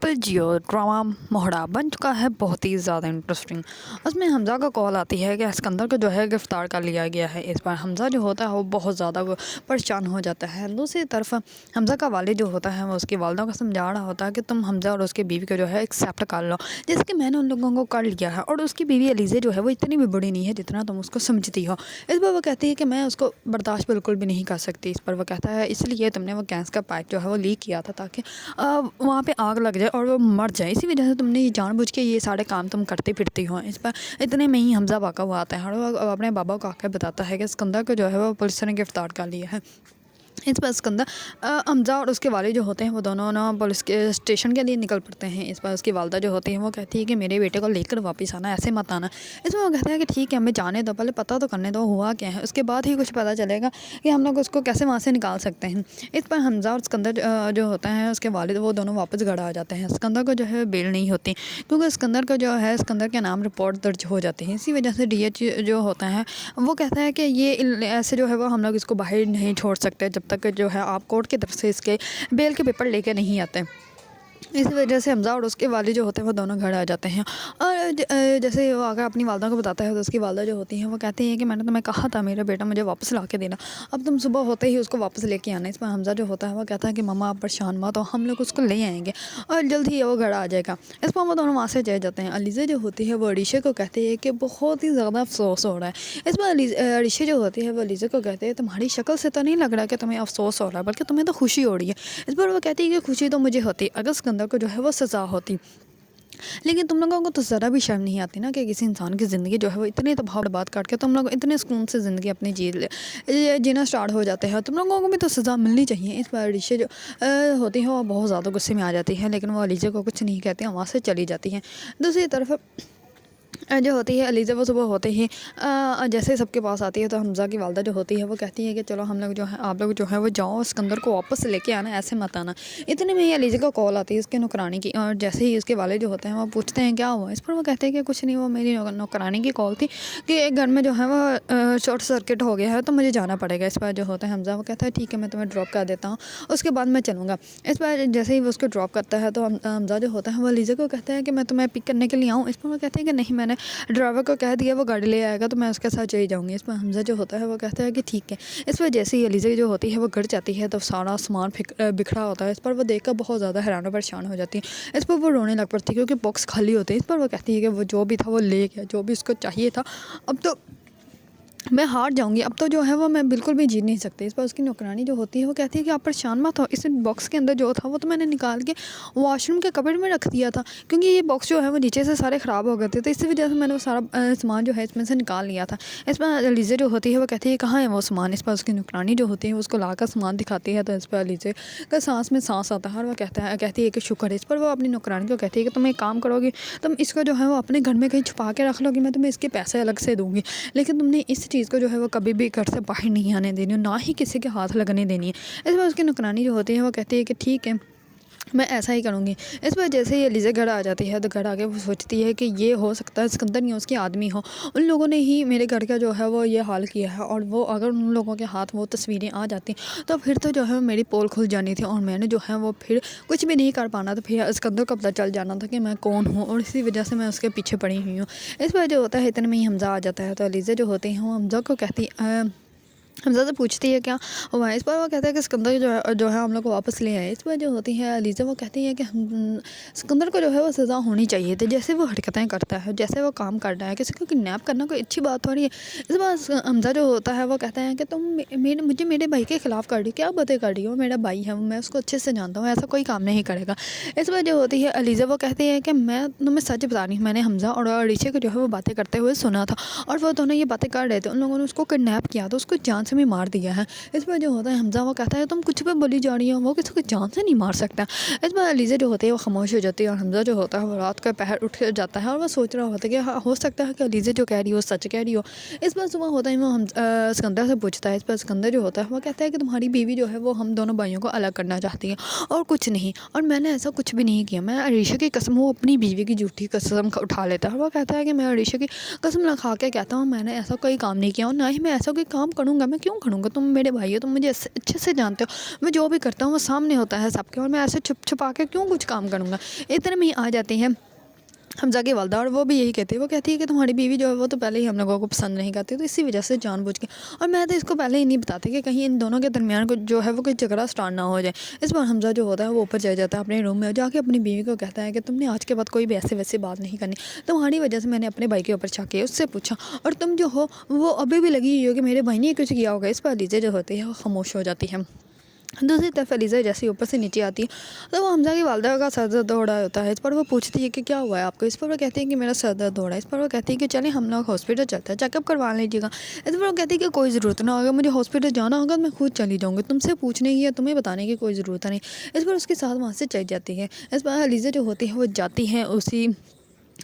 Triple जियो drama मोहरा बन चुका है बहुत ही ज़्यादा इंटरेस्टिंग। उसमें हमज़ा का कॉल आती है कि सिकंदर को जो है गिरफ़्तार कर लिया गया है। इस पर हमज़ा जो होता है वो बहुत ज़्यादा परेशान हो जाता है। दूसरी तरफ हमज़ा का वालिद जो होता है वो उसकी वालदा को समझा रहा होता है कि तुम हमज़ा और उसकी बीवी को जो है एक्सेप्ट कर लो, जैसे कि मैंने उन लोगों को कर लिया है। और उसकी बीवी अलीज़ा जो है वो इतनी भी बुरी नहीं है जितना तुम उसको समझती हो। इस पर वो कहती है कि मैं उसको बर्दाश्त बिल्कुल भी नहीं कर सकती। इस पर वो कहता है इसलिए तुमने वो गैस का पाइप जो है वो लीक किया था ताकि वहाँ पे आग लग जाए और वो मर जाए, इसी वजह से तुमने ये जानबूझ के ये सारे काम तुम करती फिरती हो। इस पर इतने में ही हमज़ा वाक़ा हुआ आता है और वो अपने बाबा को आकर बताता है कि सिकंदर को जो है वो पुलिस ने गिरफ़्तार कर लिया है। इस पर सिकंदर हमज़ा और उसके वालिद जो होते हैं वो दोनों ना पुलिस के स्टेशन के लिए निकल पड़ते हैं। इस पर उसकी वालदा जो होती है वो कहती है कि मेरे बेटे को लेकर वापस आना, ऐसे मत आना। इसमें वो कहता है कि ठीक है हमें जाने दो, पहले पता तो करने दो हुआ क्या है, उसके बाद ही कुछ पता चलेगा कि हम लोग उसको कैसे वहाँ से निकाल सकते हैं। इस पर हमज़ा और सिकंदर जो होता है उसके वालिद वो दोनों वापस घर आ जाते हैं। सिकंदर को जो है बेल नहीं होती क्योंकि सिकंदर को जो है सिकंदर के नाम रिपोर्ट दर्ज हो जाती है। इसी वजह से DH जो होता है वो कहता है कि ये ऐसे जो है वो हम लोग इसको बाहर नहीं छोड़ सकते जब तक जो है आप कोर्ट की तरफ से इसके बेल के पेपर लेके नहीं आते। इस वजह से हमज़ा और उसके वालिद जो होते हैं वो दोनों घर आ जाते हैं। और जैसे वो आकर अपनी वालदा को बताता है तो उसकी वालदा जो होती हैं वो कहती हैं कि मैंने तुम्हें कहा था मेरा बेटा मुझे वापस ला के देना, अब तुम सुबह होते ही उसको वापस लेके आना। इस पर हमज़ा जो होता है वो कहता है कि मम्मा आप परेशान मत हो, हम लोग उसको ले आएंगे और जल्द ही वो घर आ जाएगा। इस पर वो दोनों वहाँ से चले जाते हैं। अलीज़ा जो होती है वो अरीशा को कहती है कि बहुत ही ज़्यादा अफसोस हो रहा है। इस पर अरीशा जो होती है वो अलीज़ा को कहते हैं तुम्हारी शक्ल से तो नहीं लग रहा कि तुम्हें अफसोस हो रहा है, बल्कि तुम्हें तो खुशी हो रही है। इस पर वो कहती है कि खुशी तो मुझे होती अगर सिकंदर को जो है वो सज़ा होती, लेकिन तुम लोगों को तो ज़रा भी शर्म नहीं आती ना कि किसी इंसान की ज़िंदगी जो है वो इतने तबाह बर्बाद काट के तुम लोग इतने सुकून से ज़िंदगी अपनी जीना स्टार्ट हो जाते हैं। तुम लोगों को भी तो सज़ा मिलनी चाहिए। इस पर अरीशा जो होती है वो बहुत ज़्यादा गुस्से में आ जाती है, लेकिन वो अलीज़ा को कुछ नहीं कहती हैं, वहाँ से चली जाती हैं। दूसरी तरफ जो होती है अलीज़ा वो सुबह होते ही जैसे सबके पास आती है तो हमज़ा की वालदा जो होती है वो कहती है कि चलो हम लोग जो है आप लोग जो है वो जाओ सिकंदर को वापस लेके आना, ऐसे मत आना। इतने में ही अलीज़ा का कॉल आती है उसके नौकरानी की, और जैसे ही उसके वाले जो होते हैं वो पूछते हैं क्या हुआ। इस पर वो कहते हैं कि कुछ नहीं, वो मेरी नौकरानी की कॉल थी कि एक घर में जो है वो शॉर्ट सर्किट हो गया है तो मुझे जाना पड़ेगा। इस पर जो होता है हमज़ा वो कहता है ठीक है मैं तुम्हें ड्रॉप कर देता हूँ, उसके बाद मैं चलूँगा। इस पर जैसे ही वो उसको ड्रॉप करता है तो हमज़ा जो होता है वो अलीज़ा को कहता है कि मैं तुम्हें पिक करने के लिए आऊँ। इस पर वो कहते हैं कि नहीं, मैंने ड्राइवर को कह दिया वो गाड़ी ले आएगा तो मैं उसके साथ चली जाऊँगी। इस पर हमज़ा जो होता है वो कहता है कि ठीक है। इस पर जैसे ही अलीज़ा जो होती है वो घर जाती है तो सारा सामान बिखरा होता है। इस पर वो देखकर बहुत ज़्यादा हैरान और परेशान हो जाती है। इस पर वो रोने लग पड़ती है क्योंकि बॉक्स खाली होते हैं। इस पर वो कहती है कि वो जो भी था वो ले गया, जो भी उसको चाहिए था, अब तो मैं हार जाऊँगी, अब तो जो है वो मैं बिल्कुल भी जी नहीं सकती। इस पर उसकी नौकरानी जो होती है वो कहती है कि आप परेशान मत हो, इस बॉक्स के अंदर जो था वो तो मैंने निकाल के वॉशरूम के कपबोर्ड में रख दिया था क्योंकि ये बॉक्स जो है वो नीचे से सारे ख़राब हो गए थे, तो इसी वजह से मैंने वो सारा सामान जो है इसमें से निकाल लिया था। इस पर अलीज़ा जो होती है वो कहती है कहाँ है वो सामान। इस पर उसकी नौकरानी जो होती है उसको ला कर सामान दिखाती है तो इस पर अलीज़ा का सांस में सांस आता है और वो कहती है कि शुक्र है। इस पर वो अपनी नौकरानी को कहती है कि तुम एक काम करोगी, तुम इसको जो है वो अपने घर में कहीं छुपा के रख लोगी, मैं तुम्हें इसके पैसे अलग से दूँगी, लेकिन तुमने इस चीज़ को जो है वो कभी भी घर से बाहर नहीं आने देनी, ना ही किसी के हाथ लगने देनी है। इस पर उसकी नौकरानी जो होती है वो कहती है कि ठीक है मैं ऐसा ही करूँगी। इस पर जैसे ही अलीज़ा घर आ जाती है तो घर आके वो सोचती है कि ये हो सकता है सिकंदर या उसके आदमी हो, उन लोगों ने ही मेरे घर का जो है वो ये हाल किया है, और वो अगर उन लोगों के हाथ वो तस्वीरें आ जाती तो फिर तो जो है मेरी पोल खुल जानी थी और मैंने जो है वो फिर कुछ भी नहीं कर पाना था, फिर सिकंदर को पता चल जाना था कि मैं कौन हूँ, और इसी वजह से मैं उसके पीछे पड़ी हुई हूँ। इस पर जो होता है इतने में ही हमज़ा आ जाता है तो अलीज़ा जो होती है वो हमज़ा को कहती हमज़ा से पूछती है क्या हुआ है। इस पर वो कहता है कि सिकंदर जो है हम लोग को वापस ले आए। इस पर जो होती है अलीज़ा वो कहती है कि सिकंदर को जो है वो सज़ा होनी चाहिए थी, जैसे वो हरकतें करता है, जैसे वो काम कर रहा है, किसी को किडनैप करना कोई अच्छी बात हो रही है। इस बार हमज़ा जो होता है वो कहता है कि तुम मुझे मेरे भाई के ख़िलाफ़ कर रही हो, क्या बातें कर रही हो, मेरा भाई है मैं उसको अच्छे से जानता हूँ, ऐसा कोई काम नहीं करेगा। इस पर जो होती है अलीज़ा वो कहती है कि मैं तुम्हें सच बता रही हूँ, मैंने हमज़ा और अरीशा को जो है वो बातें करते हुए सुना था और वो दोनों ये बातें कर रहे थे, उन लोगों ने उसको किडनैप किया तो उसको जान से भी मार दिया है। इस पर जो होता है हमज़ा वो कहता है तुम कुछ भी बोली जा रही हो, वो किसी को जान से नहीं मार सकता। इस पर अलीज़ा जो होती है वो खामोश हो जाती है और हमज़ा जो होता है वो रात का पहर उठ जाता है और वो सोच रहा होता है कि हो सकता है कि अलीज़ा जो कह रही हो सच कह रही हो। इस पर सुबह होता है वो हम सिकंदर से पूछता है। इस पर सिकंदर जो होता है वो कहता है कि तुम्हारी बीवी जो है वो हम दोनों भाइयों को अलग करना चाहती है और कुछ नहीं, और मैंने ऐसा कुछ भी नहीं किया। मैं अरीशा की कसम, वो अपनी बीवी की झूठी कसम उठा लेता है और वो कहता है कि मैं अरीशा की कसम खा के कहता हूँ मैंने ऐसा कोई काम नहीं किया और ना ही मैं ऐसा कोई काम करूँगा। मैं क्यों करूँगा, तुम मेरे भाई हो, तुम मुझे अच्छे से जानते हो, मैं जो भी करता हूँ वो सामने होता है सबके, और मैं ऐसे छुप छुपा के क्यों कुछ काम करूँगा। इतने में ही आ जाती हैं हमज़ा की वालदा, और वो भी यही कहती है, वो कहती है कि तुम्हारी बीवी जो है वो तो पहले ही हम लोगों को पसंद नहीं करती, तो इसी वजह से जानबूझ के, और मैं तो इसको पहले ही नहीं बताती कि कहीं इन दोनों के दरमियान कुछ जो है वो कोई झगड़ा स्टार्ट ना हो जाए। इस बार हमज़ा जो होता है वो ऊपर चले जाता है अपने रूम में, जाके अपनी बीवी को कहता है कि तुमने आज के बाद कोई भी ऐसे वैसे बात नहीं करनी, तुम्हारी वजह से मैंने अपने भाई के ऊपर शक किया, उससे पूछा, और तुम जो हो वो अभी भी लगी हुई हो कि मेरे भाई ने कुछ किया होगा। इस पर अलीज़ा जो होती है वो खामोश हो जाती है। दूसरी तरफ अलीज़ा जैसे ऊपर से नीचे आती है तो वो हमज़ा की वालदा का सर दर्द हो रहा होता है। इस पर वो पूछती है कि क्या हुआ है आपको। इस पर वो कहती है कि मेरा सर दर्द हो रहा है। इस पर वो कहती है कि चलें हम लोग हॉस्पिटल चलते हैं, चेकअप करवा लीजिएगा। इस पर वो कहती है कि कोई ज़रूरत ना होगा, मुझे हॉस्पिटल जाना होगा तो मैं खुद चली जाऊँगी, तुमसे पूछने की या तुम्हें बताने की कोई ज़रूरत नहीं। इस पर उसके साथ वहाँ से चली जाती है। इस पर अलीज़ा जो होती है वो जाती है उसी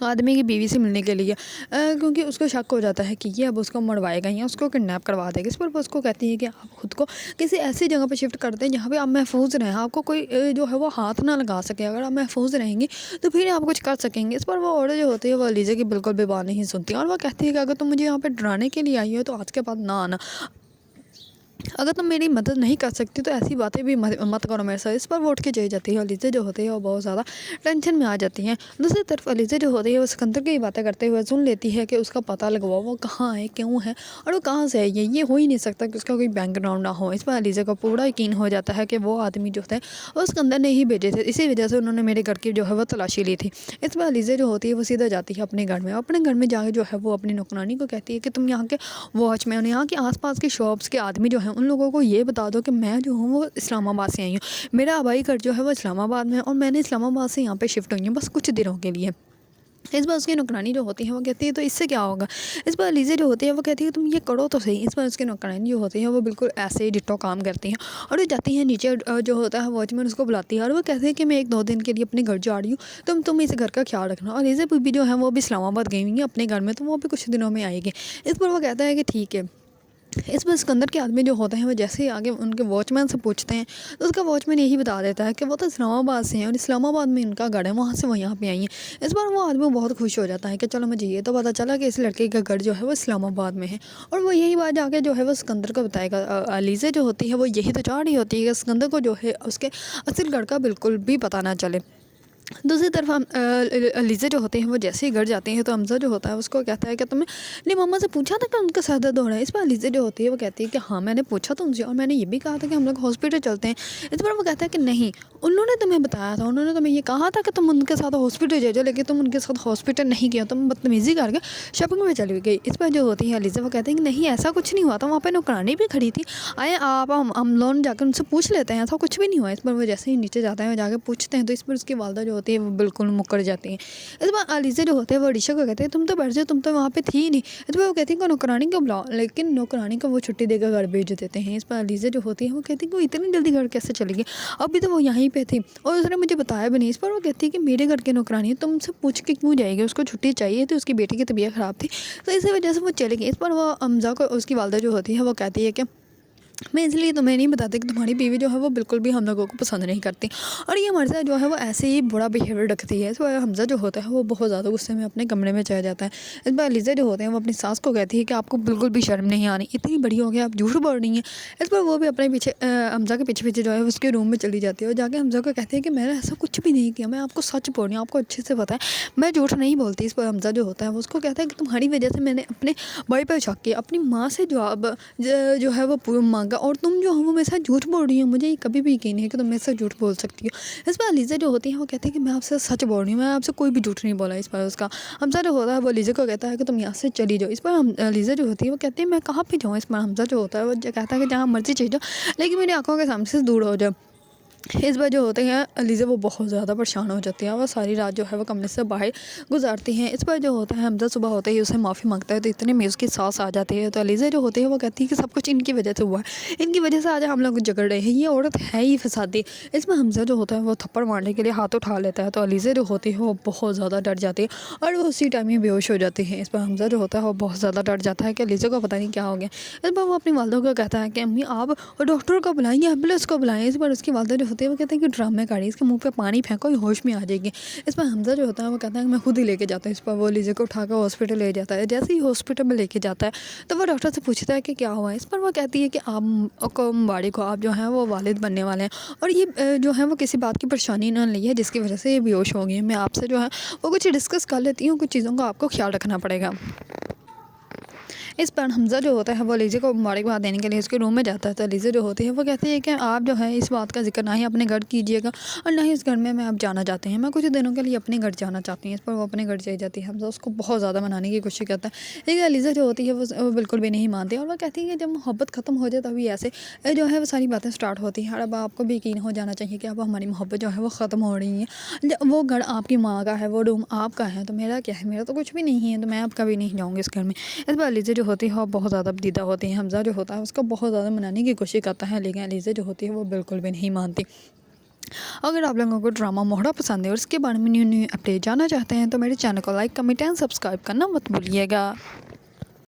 आदमी की बीवी से मिलने के लिए, क्योंकि उसको शक हो जाता है कि ये अब उसको मरवाएगा या उसको किडनैप करवा देगा। इस पर वो उसको कहती है कि आप खुद को किसी ऐसी जगह पर शिफ्ट कर दें जहाँ पे आप महफूज रहें, आपको कोई जो है वो हाथ ना लगा सके। अगर आप महफूज रहेंगी तो फिर आप कुछ कर सकेंगे। इस पर वो औरत जो होती है वो अलीज़ा की बिल्कुल भी बात नहीं सुनती, और वो कहती है कि अगर तुम मुझे यहाँ पर डराने के लिए आई हो तो आज के बाद ना आना, अगर तुम मेरी मदद नहीं कर सकती तो ऐसी बातें भी मत करो मेरे साथ। इस पर वो उठ के चली जाती है। अलीज़ा जो होती है वो बहुत ज़्यादा टेंशन में आ जाती हैं। दूसरी तरफ अलीज़ा जो होती है वो सिकंदर की बातें करते हुए सुन लेती है कि उसका पता लगवाओ वो कहाँ है, क्यों है और वो कहाँ से है। ये हो ही नहीं सकता कि उसका कोई बैकग्राउंड ना हो। इस पर अलीज़ा को पूरा यकीन हो जाता है कि वो आदमी जो थे वो सिकंदर ने ही भेजे थे, इसी वजह से उन्होंने मेरे घर की जो है वो तलाशी ली थी। इस पर अलीज़ा जो होती है वो सीधा जाती है अपने घर में। अपने घर में जाके जो है वो अपनी नौकरानी को कहती है कि तुम यहाँ के वॉचमैन, यहाँ के आसपास के शॉप्स के आदमी जो हैं उन लोगों को ये बता दो कि मैं जो हूँ वो इस्लामाबाद से आई हूँ, मेरा आबाई घर जो है वो इस्लामाबाद में है और मैंने इस्लामाबाद से यहाँ पे शिफ्ट हुई हूँ बस कुछ दिनों के लिए। इस बार उसकी नौकरानी जो होती है वो कहती है तो इससे क्या होगा। इस बार अलीज़ा जो होती है वो कहती है तुम ये करो तो सही। इस बार उसकी नौकरानी जो होती है वो बिल्कुल ऐसे ही डिट्टो काम करती हैं और वो जाती हैं नीचे। जो होता है वॉचमैन उसको बुलाती है और वो कहते हैं कि मैं 1-2 दिन के लिए अपने घर जा रही हूँ, तुम इस घर का ख्याल रखना। और अलीज़ा बीबी जो है वो भी इस्लामाबाद गई हुई है अपने घर में, तो वो भी कुछ दिनों में आएगी। इस पर वो कहता है कि ठीक है। इस पर सिकंदर के आदमी जो होते हैं वो जैसे ही आगे उनके वॉचमैन से पूछते हैं तो उसका वॉचमैन यही बता देता है कि वो तो इस्लामाबाद से हैं और इस्लामाबाद में इनका घर है, वहाँ से वो यहाँ पे आई हैं। इस बार वो आदमी बहुत खुश हो जाता है कि चलो मुझे ये तो पता चला कि इस लड़के का घर जो है वो इस्लामाबाद में है, और वो यही बात जाके जो है वो सिकंदर को बताएगा। अलीज़ा जो होती है वो यही तो चाह रही होती है कि सिकंदर को जो है उसके असल घर का बिल्कुल भी पता ना चले। दूसरी तरफ हम अलीज़ा जो होते हैं वो जैसे ही घर जाते हैं तो हमज़ा जो होता है उसको कहता है कि तुमने नहीं मम्मा से पूछा था कि उनका सर दर्द हो रहा है। इस पर अलीज़ा जो होती है वो कहती है कि हाँ मैंने पूछा था उनसे और मैंने ये भी कहा था कि हम लोग हॉस्पिटल चलते हैं। इस पर वो कहता है कि नहीं, उन्होंने तुम्हें बताया था, उन्होंने तुम्हें ये कहा था कि तुम उनके साथ हॉस्पिटल जा जाओ, लेकिन तुम उनके साथ हॉस्पिटल नहीं गया, तुम बदतमीज़ी करके शॉपिंग में चली गई। इस पर जो होती है अलीज़ा वो कहते हैं कि नहीं ऐसा कुछ नहीं हुआ था, वहाँ पर नौकरानी भी खड़ी थी, आए आप हम लोग जाकर उनसे पूछ लेते हैं, ऐसा कुछ भी नहीं हुआ। इस पर वो जैसे ही नीचे जाते हैं जाकर पूछते हैं तो इस पर उसकी वालदा जो होती है वो बिल्कुल मुकर जाती हैं। इस बार अलीज़ा जो होते हैं वो अलीशा को कहते हैं तुम तो बैठ जाओ, तुम तो वहाँ पे थी ही नहीं। इस बार वो कहती है कि नौकरानी को बुलाओ, लेकिन नौकरानी को वो छुट्टी देकर घर भेज देते हैं। इस पर अलीज़ा जो होती है वो कहती है कि वो इतनी जल्दी घर कैसे चली गई, अभी तो वो यहीं पे थी और उसने मुझे बताया भी नहीं। इस पर वो कहती है कि मेरे घर की नौकरानी है, तुमसे पूछ के क्यों जाएगी, उसको छुट्टी चाहिए थी, उसकी बेटी की तबीयत ख़राब थी तो इसी वजह से वो चली गई। इस पर वो हमज़ा को उसकी वालदा जो होती है वो कहती है कि मैं इसलिए तुम्हें नहीं बताती कि तुम्हारी बीवी जो है वो बिल्कुल भी हम लोगों को पसंद नहीं करती और ये मर्ज़ा जो है वो ऐसे ही बुरा बिहेवियर रखती है। इस पर हमज़ा जो होता है वो बहुत ज़्यादा गुस्से में अपने कमरे में चला जाता है। इस पर अलीज़ा जो होते हैं वो अपनी सास को कहती है कि आपको बिल्कुल भी शर्म नहीं आनी, इतनी बड़ी हो गई आप झूठ बोल रही हैं। इस पर वो भी अपने पीछे हमज़ा के पीछे पीछे जो है उसके रूम में चली जाती है और जाके हमज़ा को कहती है कि मैंने ऐसा कुछ भी नहीं किया, मैं आपको सच बोल रही हूँ, आपको अच्छे से पता है मैं झूठ नहीं बोलती। इस पर हमज़ा जो होता है वो उसको कहता है कि तुम्हारी वजह से मैंने अपने भाई पर शक किया, अपनी माँ से जवाब जो है वो मांगा और तुम जो हो मेरे साथ झूठ बोल रही हो, मुझे ये कभी भी यकीन नहीं है कि तुम मेरे साथ झूठ बोल सकती हो। इस पर अलीज़ा जो होती है वो कहती है कि मैं आपसे सच बोल रही हूँ, मैं आपसे कोई भी झूठ नहीं बोला। इस पर उसका हमज़ा जो होता है वो अलीज़ा को कहता है कि तुम यहाँ से चली जाओ। इस पर अलीज़ा जो होती है वो कहती है मैं कहाँ पे जाऊँ। इस पर हमज़ा जो होता है वो कहता है कि जहाँ मर्जी चली जाओ लेकिन मेरी आंखों के सामने से दूर हो जाओ। इस बार जो होते हैं अलीज़ा वो बहुत ज़्यादा परेशान हो जाती है, वो सारी रात जो है वो कमरे से बाहर गुजारती हैं। इस बार जो होता है हमज़ा सुबह होते ही उसे माफ़ी मांगता है तो इतने में उसकी सास आ जाती है। तो अलीज़ा जो होती है वो कहती है कि सब कुछ इनकी वजह से हुआ है, इनकी वजह से आज हम लोग झगड़ रहे हैं, ये औरत है ही फसादी। इसमें हमज़ा जो होता है वो थप्पड़ मारने के लिए हाथ उठा लेता है तो अलीज़ा जो होती है वो बहुत ज़्यादा डर जाती है और वो उसी टाइम ही बेहोश हो जाती है। इस पर हमज़ा जो होता है वो बहुत ज़्यादा डर जाता है कि अलीज़ा को पता नहीं क्या हो गया। इस पर वो अपनी वालदा को कहता है कि अम्मी आप डॉक्टर को बुलाएंगे, एम्बुलेंस को बुलाएं। इस पर उसकी वालदा जो ہوتی ہے وہ کہتے ہیں کہ ڈرامے کاری اس کے منہ پہ پانی پھینکو یہ ہوش میں آ جائے گی۔ اس پر حمزہ جو ہوتا ہے وہ کہتا ہے کہ میں خود ہی لے کے جاتا ہوں۔ اس پر وہ لیزا کو اٹھا کر ہاسپٹل لے جاتا ہے۔ جیسے ہی ہاسپٹل میں لے کے جاتا ہے تو وہ ڈاکٹر سے پوچھتا ہے کہ کیا ہوا ہے۔ اس پر وہ کہتی ہے کہ آپ کو مبارک ہو، آپ جو ہیں وہ والد بننے والے ہیں، اور یہ جو ہے وہ کسی بات کی پریشانی نہ لی ہے جس کی وجہ سے یہ بے ہوش ہو گئی ہے۔ میں آپ سے جو ہے وہ کچھ ڈسکس کر لیتی ہوں، کچھ چیزوں کا آپ کو خیال رکھنا پڑے گا۔ اس پر حمزہ جو ہوتا ہے وہ لیزا کو مبارکباد دینے کے لیے اس کے روم میں جاتا ہے تو لیزا جو ہوتی ہے وہ کہتی ہے کہ آپ جو ہے اس بات کا ذکر نہ ہی اپنے گھر کیجیے گا اور نہ ہی اس گھر میں آپ جانا چاہتے ہیں، میں کچھ دنوں کے لیے اپنے گھر جانا چاہتی ہوں۔ اس پر وہ اپنے گھر چلی جاتی ہے۔ حمزہ اس کو بہت زیادہ منانے کی کوشش کرتا ہے لیکن لیزا جو ہوتی ہے وہ بالکل بھی نہیں مانتی، اور وہ کہتی ہے کہ جب محبت ختم ہو جائے تبھی ایسے جو ہے وہ ساری باتیں سٹارٹ ہوتی ہیں، اور اب آپ کو بھی یقین ہو جانا چاہیے کہ اب ہماری محبت جو ہے وہ ختم ہو رہی ہے۔ وہ گھر آپ کی ماں کا ہے، وہ روم آپ کا ہے، تو میرا کیا ہے، میرا تو کچھ بھی نہیں ہے، تو میں اب کبھی نہیں جاؤں گی اس گھر میں۔ اس پر لیزا جو ہوتی ہے وہ بہت زیادہ بدیدہ ہوتی ہے۔ حمزہ جو ہوتا ہے اس کو بہت زیادہ منانے کی کوشش کرتا ہے لیکن لیزا جو ہوتی ہے وہ بالکل بھی نہیں مانتی۔ اگر آپ لوگوں کو ڈرامہ موہڑا پسند ہے اور اس کے بارے میں نیو اپڈیٹ جاننا چاہتے ہیں تو میرے چینل کو لائک، کمنٹ اینڈ سبسکرائب کرنا مت بھولیے گا۔